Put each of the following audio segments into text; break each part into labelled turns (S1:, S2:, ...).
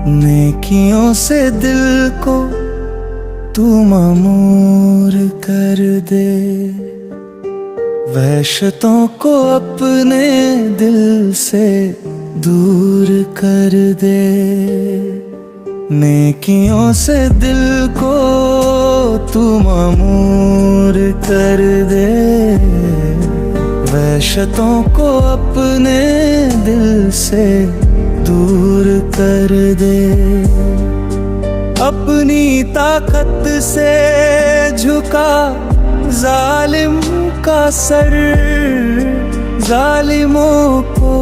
S1: नेकियों से दिल को तू मामूर कर दे, वहशतों को अपने दिल से दूर कर दे। नेकियों से दिल को तू मामूर कर दे, वहशतों को अपने दिल से दूर कर दे। अपनी ताकत से झुका जालिम का सर, जालिमों को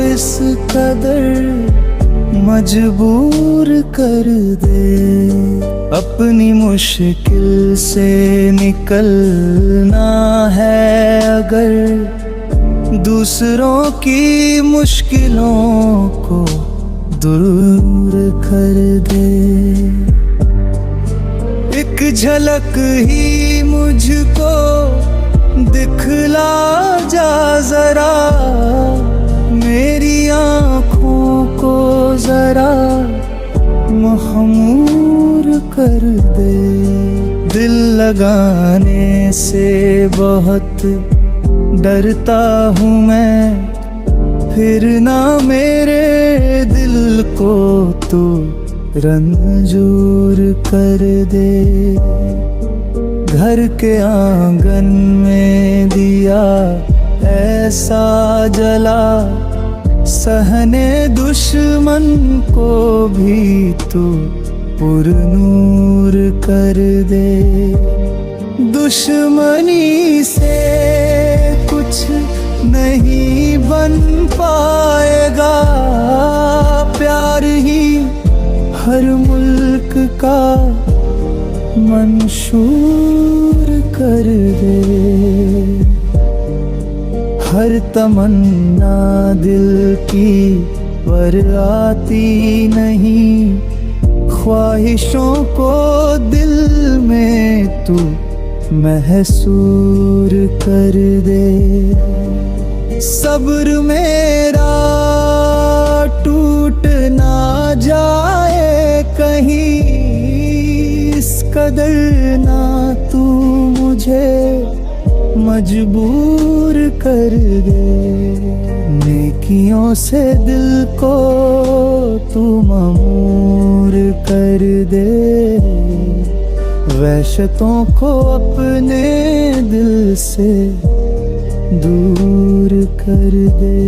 S1: इस कदर मजबूर कर दे। अपनी मुश्किल से निकलना है अगर, दूसरों की मुश्किलों को दूर कर दे। एक झलक ही मुझको दिखला जा जरा, मेरी आँखों को जरा महमूर कर दे। दिल लगाने से बहुत डरता हूँ मैं, फिर ना मेरे दिल को तू रंजूर कर दे। घर के आंगन में दिया ऐसा जला, सहने दुश्मन को भी तू पुरनूर कर दे। दुश्मनी से कुछ नहीं बन पाएगा, प्यार ही हर मुल्क का मंशूर कर दे। हर तमन्ना दिल की पर आती नहीं, ख्वाहिशों को दिल में तू महसूर कर दे। सब्र मेरा टूट ना जाए कहीं, इस कदर ना तू मुझे मजबूर कर दे। नेकियों से दिल को तू मामूर कर दे, वहशतों को अपने दिल से दूर कर दे।